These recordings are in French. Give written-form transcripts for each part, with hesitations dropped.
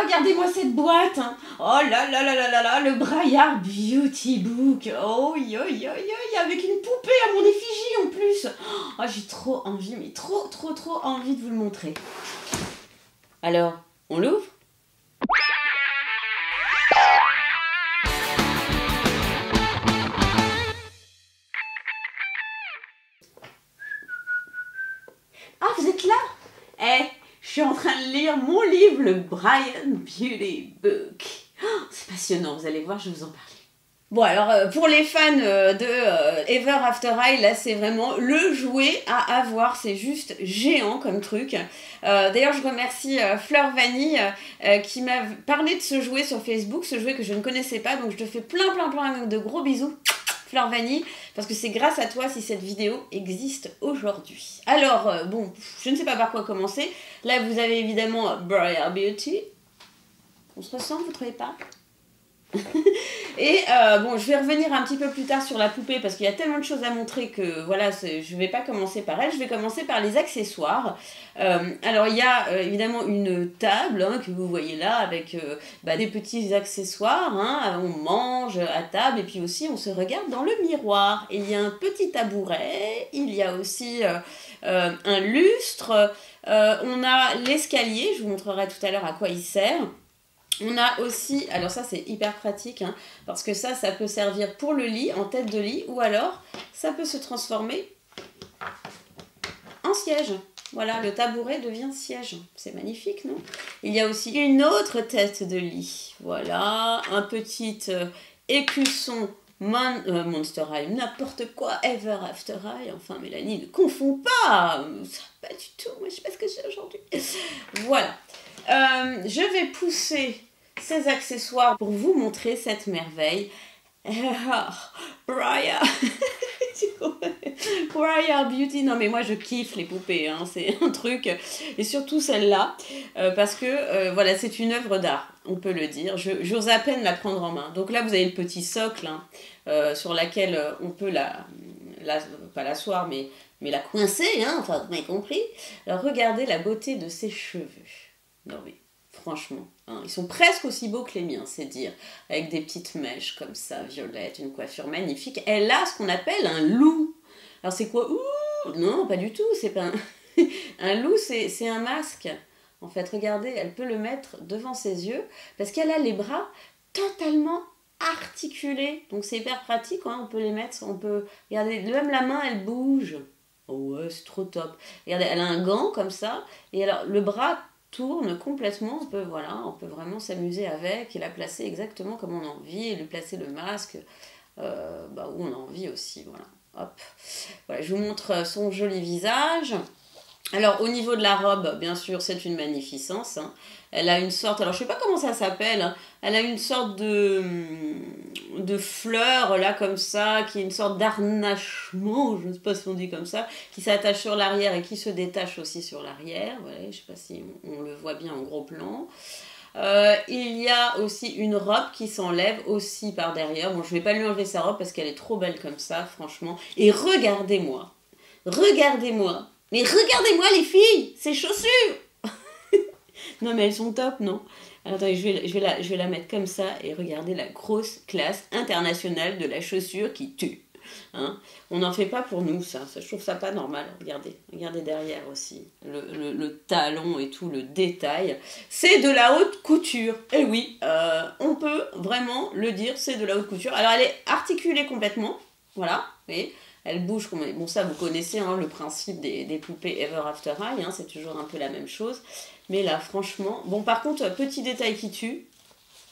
regardez-moi cette boîte. Hein. Oh là là là là là là, le Braillard Beauty Book. Oh yo yo yo yo, avec une poupée à mon effigie en plus. Oh, j'ai trop envie, mais trop envie de vous le montrer. Alors, on l'ouvre ? Ah, vous êtes là ? Eh, je suis en train de lire mon livre, le Brian Beauty Book. Oh, c'est passionnant, vous allez voir, je vais vous en parler. Bon, alors, pour les fans de Ever After High, là, c'est vraiment le jouet à avoir. C'est juste géant comme truc. D'ailleurs, je remercie Fleur Vanille qui m'a parlé de ce jouet sur Facebook, ce jouet que je ne connaissais pas. Donc, je te fais plein de gros bisous. Fleur Vanille, parce que c'est grâce à toi si cette vidéo existe aujourd'hui. Alors, bon, je ne sais pas par quoi commencer. Là, vous avez évidemment Briar Beauty. On se ressent, vous ne trouvez pas? Et bon, je vais revenir un petit peu plus tard sur la poupée parce qu'il y a tellement de choses à montrer que voilà, je ne vais pas commencer par elle, je vais commencer par les accessoires. Alors il y a évidemment une table hein, que vous voyez là avec des petits accessoires, hein, on mange à table et puis aussi on se regarde dans le miroir. Et il y a un petit tabouret, il y a aussi un lustre, on a l'escalier, je vous montrerai tout à l'heure à quoi il sert. On a aussi, alors ça c'est hyper pratique, hein, parce que ça peut servir pour le lit, en tête de lit, ou alors ça peut se transformer en siège. Voilà, le tabouret devient siège. C'est magnifique, non? Il y a aussi une autre tête de lit. Voilà, un petit écusson Monster High, n'importe quoi, Ever After High. Enfin, Mélanie, ne confonds pas. Ça, pas du tout, moi je sais pas ce que j'ai aujourd'hui. Voilà. Je vais pousser ces accessoires pour vous montrer cette merveille. Briar Briar Beauty, non mais moi je kiffe les poupées, hein, c'est un truc, et surtout celle-là, parce que voilà, c'est une œuvre d'art, on peut le dire, j'ose à peine la prendre en main. Donc là vous avez le petit socle hein, sur laquelle on peut pas l'asseoir, mais la coincer, hein, enfin vous m'avez compris. Alors regardez la beauté de ses cheveux. Non mais franchement, hein, ils sont presque aussi beaux que les miens, c'est dire. Avec des petites mèches comme ça, violettes, une coiffure magnifique. Elle a ce qu'on appelle un loup. Alors c'est quoi? Ouh, non, pas du tout, c'est pas un... un loup, c'est un masque. En fait, regardez, elle peut le mettre devant ses yeux parce qu'elle a les bras totalement articulés. Donc c'est hyper pratique, hein, on peut les mettre, on peut... Regardez, même la main, elle bouge. Oh ouais, c'est trop top. Regardez, elle a un gant comme ça, et alors le bras tourne complètement, on peut vraiment s'amuser avec et la placer exactement comme on a envie et lui placer le masque où on a envie aussi, voilà. Hop. Voilà, je vous montre son joli visage. Alors au niveau de la robe, bien sûr, c'est une magnificence, hein. Elle a une sorte, alors je sais pas comment ça s'appelle, hein. Elle a une sorte de fleur là comme ça, qui est une sorte d'harnachement, je ne sais pas si on dit comme ça, qui s'attache sur l'arrière et qui se détache aussi sur l'arrière. Voilà, je ne sais pas si on le voit bien en gros plan. Il y a aussi une robe qui s'enlève aussi par derrière. Bon, je ne vais pas lui enlever sa robe parce qu'elle est trop belle comme ça, franchement. Et regardez-moi, mais regardez-moi les filles, ces chaussures. Non mais elles sont top, non? Alors, attendez, je vais la mettre comme ça et regardez la grosse classe internationale de la chaussure qui tue. Hein, on n'en fait pas pour nous, ça, je trouve ça pas normal. Regardez derrière aussi, le talon et tout, le détail. C'est de la haute couture. Et oui, on peut vraiment le dire, c'est de la haute couture. Alors elle est articulée complètement, voilà, vous voyez, elle bouge comme... Bon ça vous connaissez hein, le principe des poupées Ever After High, hein, c'est toujours un peu la même chose. Mais là franchement, bon par contre, petit détail qui tue,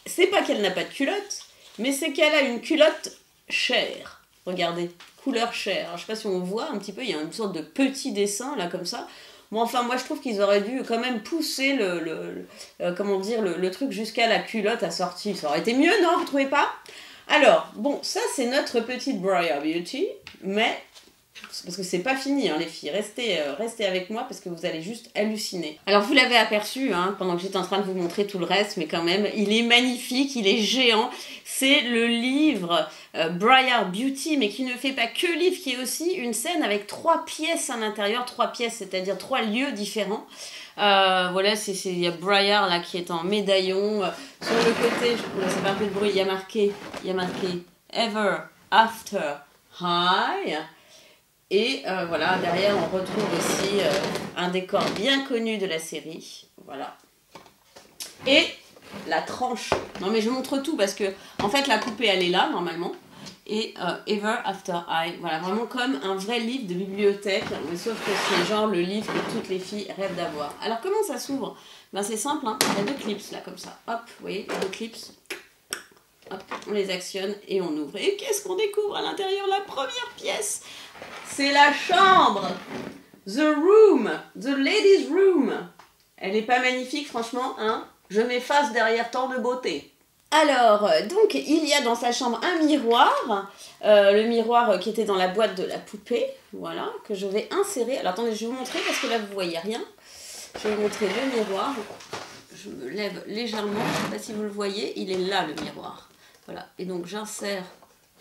c'est pas qu'elle n'a pas de culotte, mais c'est qu'elle a une culotte chair. Regardez, couleur chair. Alors, je sais pas si on voit un petit peu, il y a une sorte de petit dessin là comme ça. Bon, enfin, moi je trouve qu'ils auraient dû quand même pousser le truc jusqu'à la culotte assortie. Ça aurait été mieux, non? Vous trouvez pas? Alors, bon, ça c'est notre petite Briar Beauty, mais parce que c'est pas fini, hein, les filles. Restez avec moi parce que vous allez juste halluciner. Alors, vous l'avez aperçu hein, pendant que j'étais en train de vous montrer tout le reste, mais quand même, il est magnifique, il est géant. C'est le livre Briar Beauty, mais qui ne fait pas que livre, qui est aussi une scène avec 3 pièces à l'intérieur. 3 pièces, c'est-à-dire 3 lieux différents. Voilà, il y a Briar là qui est en médaillon. Sur le côté, ça fait un peu de bruit, il y a marqué Ever After High. Et voilà, derrière on retrouve aussi un décor bien connu de la série. Voilà. Et la tranche. Non mais je montre tout parce que en fait la poupée elle est là normalement. Et Ever After High. Voilà, vraiment comme un vrai livre de bibliothèque. Mais sauf que c'est genre le livre que toutes les filles rêvent d'avoir. Alors comment ça s'ouvre? Ben c'est simple, hein. Il y a deux clips là comme ça. Hop, vous voyez, deux clips. Hop, on les actionne et on ouvre. Et qu'est-ce qu'on découvre à l'intérieur? La première pièce, c'est la chambre. The room. The ladies' room. Elle n'est pas magnifique, franchement, hein? Je m'efface derrière tant de beauté. Alors, donc, il y a dans sa chambre un miroir. Le miroir qui était dans la boîte de la poupée. Voilà, que je vais insérer. Alors, attendez, je vais vous montrer parce que là, vous ne voyez rien. Je vais vous montrer le miroir. Je me lève légèrement. Je ne sais pas si vous le voyez. Il est là, le miroir. Voilà, et donc j'insère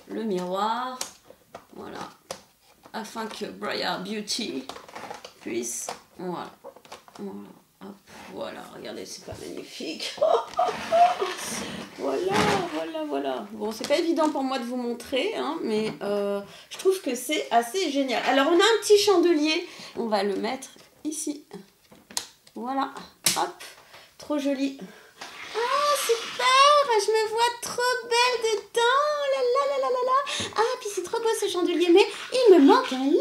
le miroir, voilà, afin que Briar Beauty puisse, voilà, hop, voilà, regardez, c'est pas magnifique. Voilà. Bon, c'est pas évident pour moi de vous montrer, hein, mais je trouve que c'est assez génial. Alors, on a un petit chandelier, on va le mettre ici. Voilà, hop, trop joli. Ah, super! Je me vois trop belle dedans! Ah, puis c'est trop beau ce chandelier, mais il me manque un lit!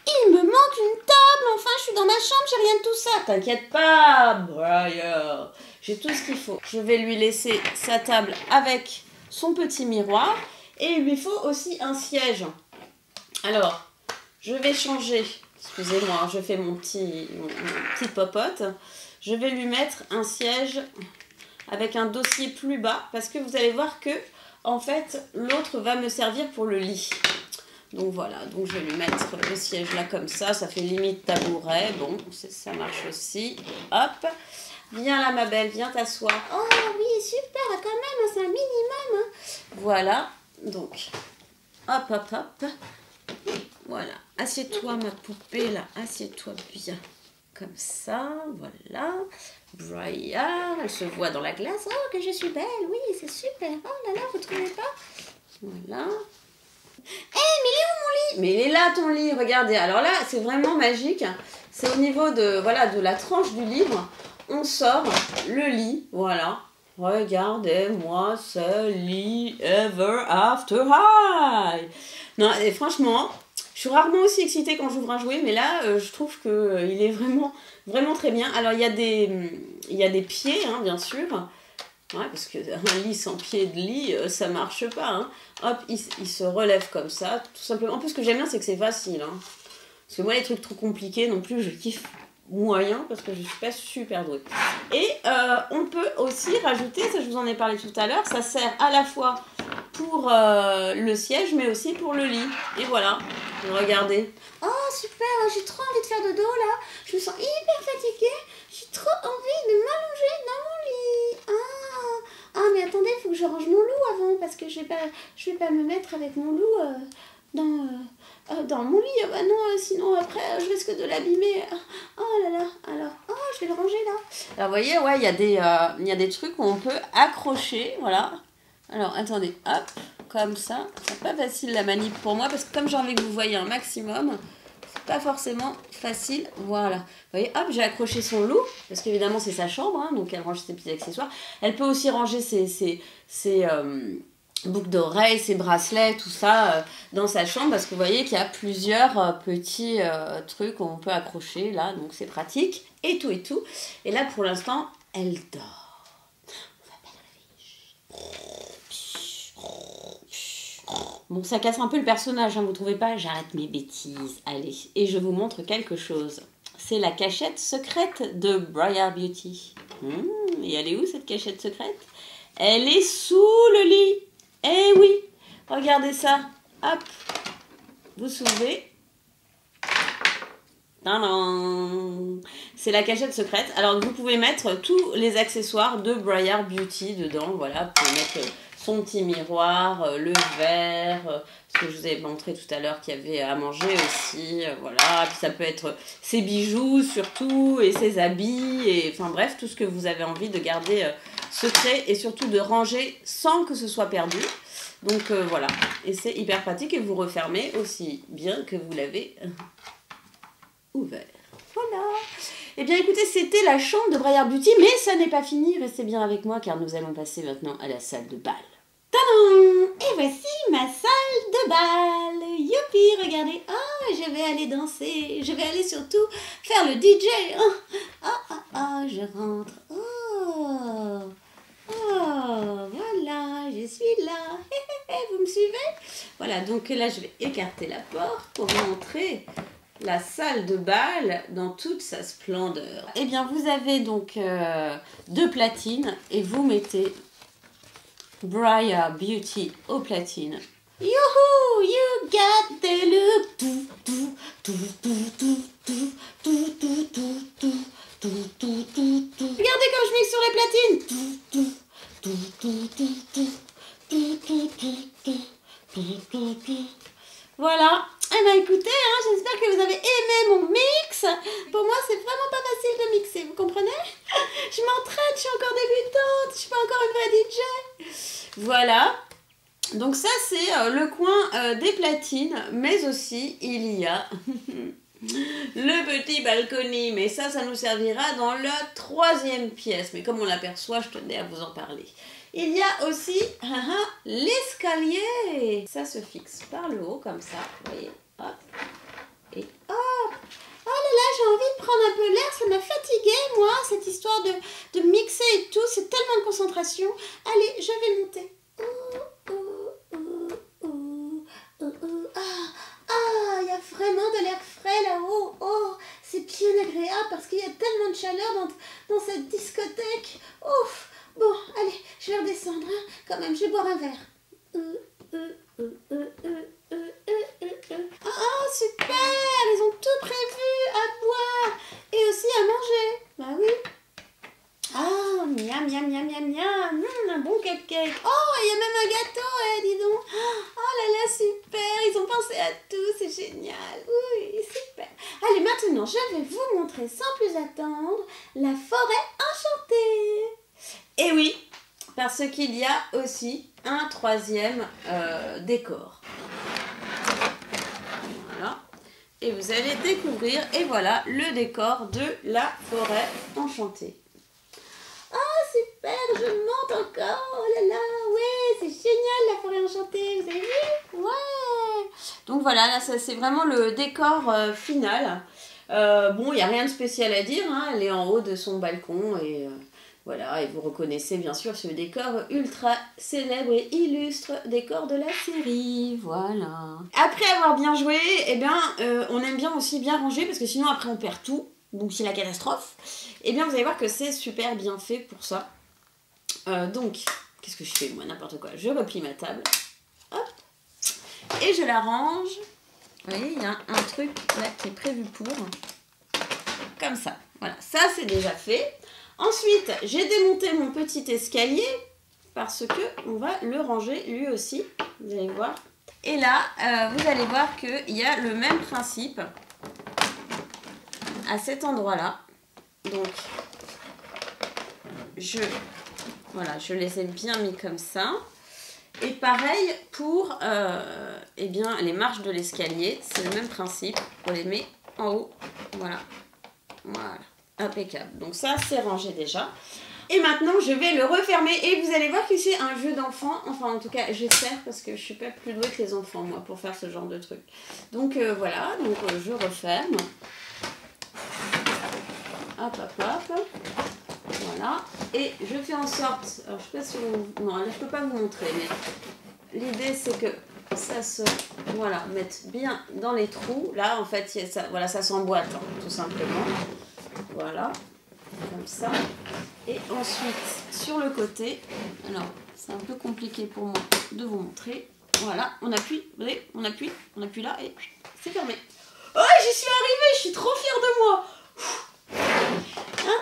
Il me manque une table! Enfin, je suis dans ma chambre, j'ai rien de tout ça! T'inquiète pas, Briar! J'ai tout ce qu'il faut. Je vais lui laisser sa table avec son petit miroir. Et il lui faut aussi un siège. Alors, je vais changer. Excusez-moi, je fais mon petit popote. Je vais lui mettre un siège avec un dossier plus bas parce que vous allez voir que en fait l'autre va me servir pour le lit. Donc voilà, donc je vais lui mettre le siège là comme ça fait limite tabouret. Bon, ça marche aussi. Hop, viens là ma belle, viens t'asseoir. Oh oui, super, quand même, c'est un minimum, hein. Voilà, donc hop. Voilà, assieds-toi ma poupée là, assieds-toi bien. Comme ça, voilà. Briar, elle se voit dans la glace. Oh, que je suis belle, oui, c'est super. Oh là là, vous trouvez pas? Voilà. Eh, mais il est où mon lit? Mais il est là ton lit, regardez. Alors là, c'est vraiment magique. C'est au niveau de, voilà, de la tranche du livre. On sort le lit, voilà. Regardez-moi ce lit Ever After High. Non, et franchement, je suis rarement aussi excitée quand j'ouvre un jouet, mais là, je trouve qu'il est vraiment très bien. Alors, il y a des pieds, hein, bien sûr. Ouais, parce qu'un lit sans pied de lit, ça marche pas. Hein. Hop, il se relève comme ça, tout simplement. En plus, ce que j'aime bien, c'est que c'est facile. Hein. Parce que moi, les trucs trop compliqués, non plus, je kiffe moyen, parce que je suis pas super douée. Et on peut aussi rajouter, ça je vous en ai parlé tout à l'heure, ça sert à la fois pour le siège, mais aussi pour le lit. Et voilà, regardez. Oh, super, j'ai trop envie de faire dodo, là. Je me sens hyper fatiguée. J'ai trop envie de m'allonger dans mon lit. Ah, mais attendez, il faut que je range mon loup avant, parce que je vais pas me mettre avec mon loup dans mon lit. Bah non, sinon après, je risque de l'abîmer. Oh là là, alors, je vais le ranger là. Alors, vous voyez, ouais, il y a des trucs où on peut accrocher, voilà. Alors, attendez, hop, comme ça. C'est pas facile la manip pour moi, parce que comme j'ai envie que vous voyez un maximum, c'est pas forcément facile. Voilà. Vous voyez, hop, j'ai accroché son loup, parce qu'évidemment, c'est sa chambre, hein, donc elle range ses petits accessoires. Elle peut aussi ranger ses boucles d'oreilles, ses bracelets, tout ça dans sa chambre, parce que vous voyez qu'il y a plusieurs petits trucs qu'on peut accrocher, là, donc c'est pratique, et tout. Et là, pour l'instant, elle dort. Bon, ça casse un peu le personnage, hein, vous trouvez pas? J'arrête mes bêtises. Allez, et je vous montre quelque chose. C'est la cachette secrète de Briar Beauty. Et elle est où cette cachette secrète? Elle est sous le lit. Eh oui, regardez ça. Hop, vous soulevez. C'est la cachette secrète. Alors, vous pouvez mettre tous les accessoires de Briar Beauty dedans. Voilà, vous pouvez mettre son petit miroir, le verre, parce que je vous avais montré tout à l'heure qu'il y avait à manger aussi, voilà. Puis ça peut être ses bijoux surtout, et ses habits, et enfin bref, tout ce que vous avez envie de garder secret, et surtout de ranger sans que ce soit perdu. Donc voilà, et c'est hyper pratique, et vous refermez aussi bien que vous l'avez ouvert. Voilà. Eh bien écoutez, c'était la chambre de Braillard Beauty, mais ça n'est pas fini, restez bien avec moi car nous allons passer maintenant à la salle de bal. Tadam! Et voici ma salle de bal. Youpi, regardez. Oh, je vais aller danser. Je vais aller surtout faire le DJ. Je rentre. Voilà, je suis là. Vous me suivez? Voilà, donc là, je vais écarter la porte pour vous montrer la salle de bal dans toute sa splendeur. Eh bien, vous avez donc 2 platines et vous mettez Braillard Beauty au platine. Youhou, you got the look. Regardez comme je mixe sur les platines. Voilà. Eh bien écoutez, j'espère que vous avez aimé mon mix. Pour moi, c'est vraiment pas facile de mixer, vous comprenez? Je m'entraîne, je suis encore débutante, je suis pas encore une vraie DJ. Voilà. Donc ça, c'est le coin des platines, mais aussi, il y a le petit balcony. Mais ça nous servira dans la 3e pièce. Mais comme on l'aperçoit, je tenais à vous en parler. Il y a aussi l'escalier. Ça se fixe par le haut, comme ça, vous voyez. Hop. Et hop. Oh là là, j'ai envie de prendre un peu l'air. Ça m'a fatiguée, moi, cette histoire de mixer et tout. C'est tellement de concentration. Allez, je vais monter. Il y a vraiment de l'air frais là-haut. Oh, c'est bien agréable parce qu'il y a tellement de chaleur dans cette discothèque. Ouf. Bon, allez, je vais redescendre, quand même, je vais boire un verre. Super, ils ont tout prévu à boire et aussi à manger. Bah oui. Miam, miam, miam, miam, miam. Un bon cupcake. Oh, il y a même un gâteau, dis donc. Oh là là, super, ils ont pensé à tout, c'est génial. Oui, super. Allez, maintenant, je vais vous montrer sans plus attendre la forêt enchantée. Et oui, parce qu'il y a aussi un 3e décor. Voilà. Et vous allez découvrir, et voilà, le décor de la forêt enchantée. Oh, super, je monte encore. Oh là là, ouais, c'est génial la forêt enchantée, vous avez vu? Ouais. Donc voilà, là, ça c'est vraiment le décor final. Bon, il n'y a rien de spécial à dire, elle est en haut de son balcon et... Voilà, et vous reconnaissez bien sûr ce décor ultra célèbre et illustre décor de la série, voilà. Après avoir bien joué, eh bien, on aime bien aussi bien ranger, parce que sinon après on perd tout, donc c'est la catastrophe. Eh bien, vous allez voir que c'est super bien fait pour ça. Donc, qu'est-ce que je fais, moi, n'importe quoi. Je replie ma table, hop, et je la range. Vous voyez, il y a un truc là qui est prévu pour, comme ça. Voilà, ça c'est déjà fait. Ensuite, j'ai démonté mon petit escalier parce que on va le ranger lui aussi, vous allez voir. Et là, vous allez voir qu'il y a le même principe à cet endroit-là. Donc, je les ai bien mis comme ça. Et pareil pour eh bien, les marches de l'escalier, c'est le même principe. On les met en haut, voilà. Voilà. Impeccable. Donc ça, c'est rangé déjà. Et maintenant, je vais le refermer et vous allez voir que c'est un jeu d'enfant. Enfin, en tout cas, j'espère parce que je suis pas plus douée que les enfants, moi, pour faire ce genre de truc. Donc voilà, donc je referme. Hop, hop, hop. Voilà. Et je fais en sorte... Alors, je sais pas si vous... Non, là, je peux pas vous montrer, mais l'idée, c'est que ça se... Voilà, mettre bien dans les trous. Là, en fait, ça, voilà, ça s'emboîte, tout simplement. Voilà, comme ça. Et ensuite, sur le côté, alors, c'est un peu compliqué pour moi de vous montrer. Voilà, on appuie, vous voyez, on appuie là et c'est fermé. Oh, j'y suis arrivée, je suis trop fière de moi. Hein?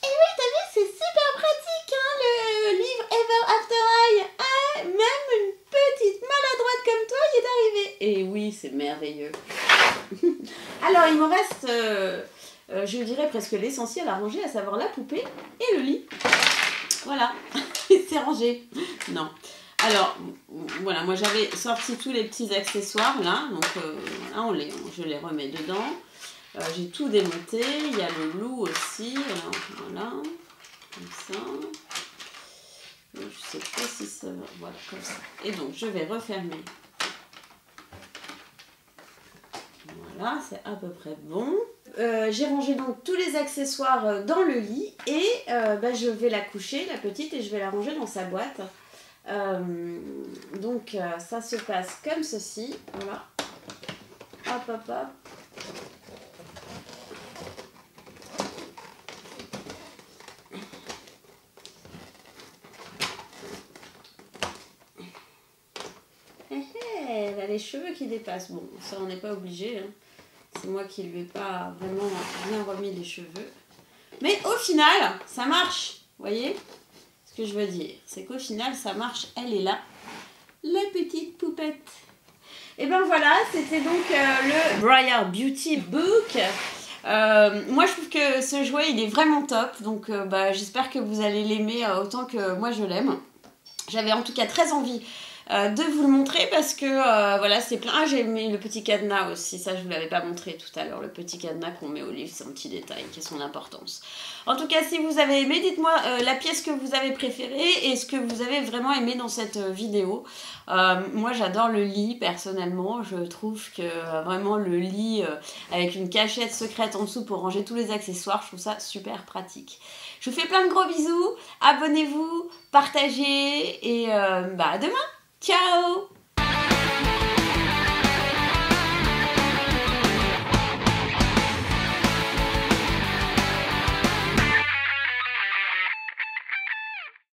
Et oui, t'as vu, c'est super pratique, le livre Ever After High. Ah, et oui, c'est merveilleux. Alors, il me reste, je dirais presque l'essentiel à ranger, à savoir la poupée et le lit. Voilà, c'est rangé. Non. Alors, voilà, moi j'avais sorti tous les petits accessoires là, donc là je les remets dedans. J'ai tout démonté, il y a le loup aussi, alors voilà, comme ça. Je sais pas si ça va, voilà, comme ça. Et donc je vais refermer. Voilà, c'est à peu près bon. J'ai rangé donc tous les accessoires dans le lit et je vais la coucher, la petite, et je vais la ranger dans sa boîte. Donc ça se passe comme ceci, voilà, hop hop hop. Elle a les cheveux qui dépassent, bon ça on n'est pas obligé, hein. C'est moi qui lui ai pas vraiment bien remis les cheveux, mais au final ça marche, vous voyez ce que je veux dire, c'est qu'au final ça marche, elle est là, la petite poupette. Et ben voilà, c'était donc le Briar Beauty Book. Moi je trouve que ce jouet il est vraiment top, donc j'espère que vous allez l'aimer autant que moi je l'aime. J'avais en tout cas très envie de vous le montrer parce que voilà, c'est plein. Ah, j'ai mis le petit cadenas aussi, ça je vous l'avais pas montré tout à l'heure, le petit cadenas qu'on met au livre, c'est un petit détail qui a son importance. En tout cas, si vous avez aimé, dites-moi la pièce que vous avez préférée et ce que vous avez vraiment aimé dans cette vidéo. Moi j'adore le lit personnellement, je trouve que vraiment le lit avec une cachette secrète en dessous pour ranger tous les accessoires, je trouve ça super pratique. Je vous fais plein de gros bisous, abonnez-vous, partagez et à demain. Ciao!